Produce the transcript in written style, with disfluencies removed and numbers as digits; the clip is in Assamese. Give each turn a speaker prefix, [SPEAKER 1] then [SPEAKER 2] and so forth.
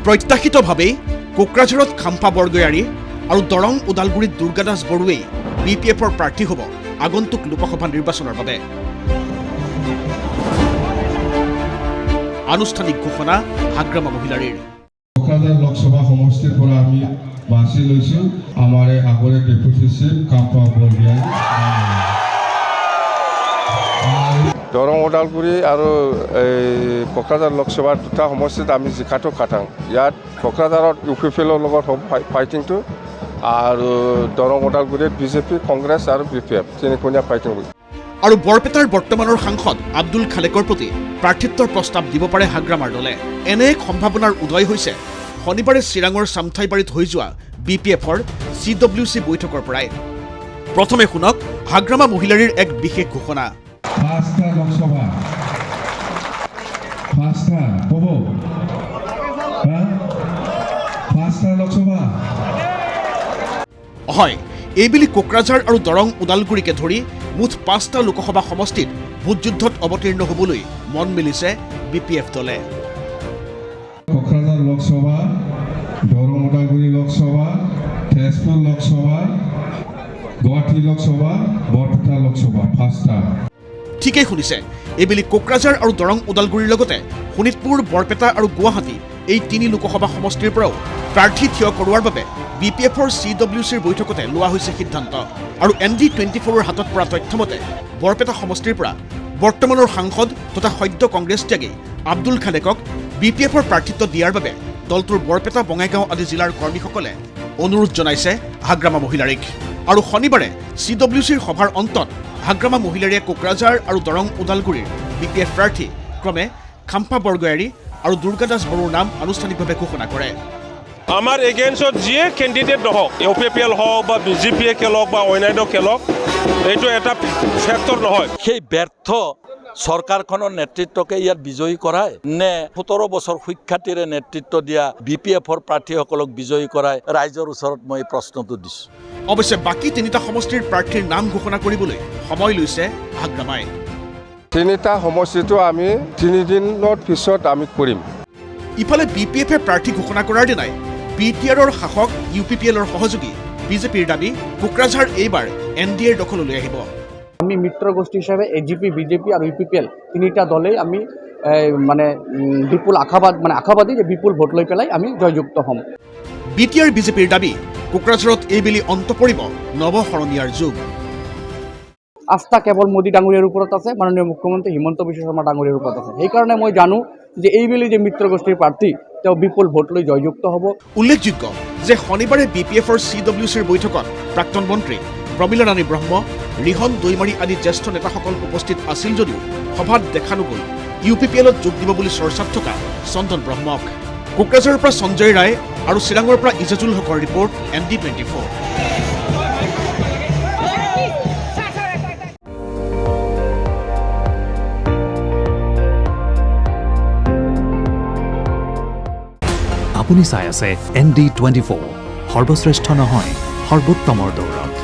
[SPEAKER 1] প্ৰত্যাশিতভাৱেই কোকৰাঝাৰত খাম্পা বৰগয়াৰী আৰু দৰং ওদালগুৰিত দুৰ্গা দাস বড়োৱেই BPFৰ প্ৰাৰ্থী হ'ব আগন্তুক লোকসভা নিৰ্বাচনৰ বাবে। আনুষ্ঠানিক ঘোষণা হাগ্ৰামা মহিলাৰীৰ।
[SPEAKER 2] কোকৰাঝাৰ লোকসভা সমষ্টিৰ পৰা আমি বাছি লৈছোঁ আমাৰ আগৰে ডেপুটি চিফ খাম্পা বৰগয়াৰী।
[SPEAKER 3] দৰং ওদালগুৰি আৰু কোকৰাঝাৰ লোকসভাৰ দুটা সমষ্টিত আমি জিকাটো খাটাং। ইয়াত কোকৰাঝাৰত UPPৰ লগত হ'ব ফাইটিংটো আৰু দৰং ওদালগুৰিত BJP, কংগ্ৰেছ আৰু BPF তিনিকোণীয়া ফাইটিং হ'ব।
[SPEAKER 1] আৰু বৰপেটাৰ বৰ্তমানৰ সাংসদ আব্দুল খালেকৰ প্ৰতি প্ৰাৰ্থিত্বৰ প্ৰস্তাৱ দিব পাৰে হাগ্ৰামাৰ দলে। এনে এক সম্ভাৱনাৰ উদয় হৈছে শনিবাৰে চিৰাঙৰ চামথাইবাৰীত হৈ যোৱা BPFৰ CWC বৈঠকৰ পৰাই। প্ৰথমে শুনক হাগ্ৰামা মহিলাৰীৰ এক বিশেষ ঘোষণা।
[SPEAKER 2] পাঁচটা লোকসভা পাঁচটা হ'ব পাঁচটা লোকসভা
[SPEAKER 1] হয়, এইবেলি কোকৰাঝাৰ আৰু দৰং ওদালগুৰিকে ধৰি মুঠ 5টা লোকসভা সমষ্টিত ভোটযুদ্ধত অৱতীৰ্ণ হ'বলৈ মন মেলিছে BPF দলে।
[SPEAKER 2] কোকৰাঝাৰ লোকসভা, দৰং ওদালগুৰি লোকসভা, তেজপুৰ লোকসভা, গুৱাহাটী লোকসভা, বৰপেটা লোকসভা, পাঁচটা।
[SPEAKER 1] ঠিকেই শুনিছে, এইবেলি কোকৰাঝাৰ আৰু দৰং ওদালগুৰিৰ লগতে শোণিতপুৰ, বৰপেটা আৰু গুৱাহাটী এই 3 লোকসভা সমষ্টিৰ পৰাও প্ৰাৰ্থী থিয় কৰোৱাৰ বাবে BPFৰ CWCৰ বৈঠকতে লোৱা হৈছে সিদ্ধান্ত। আৰু ND24ৰ হাতত পৰা তথ্যমতে বৰপেটা সমষ্টিৰ পৰা বৰ্তমানৰ সাংসদ তথা সদ্য কংগ্ৰেছ ত্যাগী আব্দুল খালেকক BPFৰ প্ৰাৰ্থিত্ব দিয়াৰ বাবে দলটোৰ বৰপেটা, বঙাইগাঁও আদি জিলাৰ কৰ্মীসকলে অনুৰোধ জনাইছে হাগ্ৰামা মহিলাৰীক। আৰু শনিবাৰে CWCৰ সভাৰ অন্তত হাগ্ৰামা মহিলাৰীয়ে কোকৰাঝাৰ আৰু দৰং ওদালগুৰিৰ BPF প্ৰাৰ্থী ক্ৰমে খাম্পা বৰগয়াৰী আৰু দুৰ্গা দাস বড়োৰ নাম আনুষ্ঠানিকভাৱে ঘোষণা কৰে।
[SPEAKER 4] আমাৰ এগেইনষ্টত যিয়ে কেণ্ডিডেট নহওক, UPPL হওক বা BJP খেলক বা অন্যান্য খেলক, এইটো এটা ফেক্টৰ নহয়।
[SPEAKER 5] সেই ব্যৰ্থ চৰকাৰখনৰ নেতৃত্বকে ইয়াত বিজয়ী কৰাই নে 17 বছৰ সুখ্যাতিৰে নেতৃত্ব দিয়া BPFৰ প্ৰাৰ্থীসকলক বিজয়ী কৰাই ৰাইজৰ ওচৰত মই এই প্ৰশ্নটো দিছোঁ।
[SPEAKER 1] অৱশ্যে বাকী 3টা সমষ্টিৰ প্ৰাৰ্থীৰ নাম ঘোষণা কৰিবলৈ সময় লৈছে হাগ্ৰামাই।
[SPEAKER 3] 3টা সমষ্টিটো আমি 3 দিনৰ পিছত আমি কৰিম।
[SPEAKER 1] ইফালে BPFে প্ৰাৰ্থী ঘোষণা কৰাৰ দিনাই BTRৰ শাসক UPPLৰ সহযোগী BJPৰ দাবী কোকৰাঝাৰ এইবাৰ NDAৰ দখললৈ আহিব।
[SPEAKER 6] আমি মিত্ৰ গোষ্ঠী হিচাপে AGP, BJP আৰু UPPL 3টা দলেই আমি বিপুল আশাবাদী যে বিপুল ভোট লৈ পেলাই আমি জয়যুক্ত হ'ম।
[SPEAKER 1] BTR BJPৰ দাবী কোকৰাঝাৰত এইবেলি অন্ত পৰিব নৱশৰণীয়াৰ যুগ।
[SPEAKER 6] আস্থা কেৱল মোদী ডাঙৰীয়াৰ ওপৰত আছে, মাননীয় মুখ্যমন্ত্ৰী হিমন্ত বিশ্ব শৰ্মা ডাঙৰীয়াৰ ওপৰত আছে। সেইকাৰণে মই জানো যে এইবেলি যে মিত্ৰ গোষ্ঠীৰ প্ৰাৰ্থী তেওঁ বিপুল ভোট লৈ জয়যুক্ত হ'ব।
[SPEAKER 1] উল্লেখযোগ্য যে শনিবাৰে BPFৰ CWCৰ বৈঠকত প্ৰাক্তন মন্ত্ৰী প্ৰমীলা ৰাণী ব্ৰহ্ম, ৰিহন দৈমাৰী আদি জ্যেষ্ঠ নেতাসকল উপস্থিত আছিল যদিও সভাত দেখা নগ'ল UPPLত যোগ দিব বুলি চৰ্চাত থকা চন্দন ব্ৰহ্মক। কোকৰাঝাৰৰ পৰা সঞ্জয় ৰায় আৰু চিৰাঙৰ পৰা ইজাজুল হকৰ ৰিপৰ্ট ND24।
[SPEAKER 7] আপুনি চাই আছে ND24, সৰ্বশ্ৰেষ্ঠ নহয় সৰ্বোত্তমৰ দৌৰত।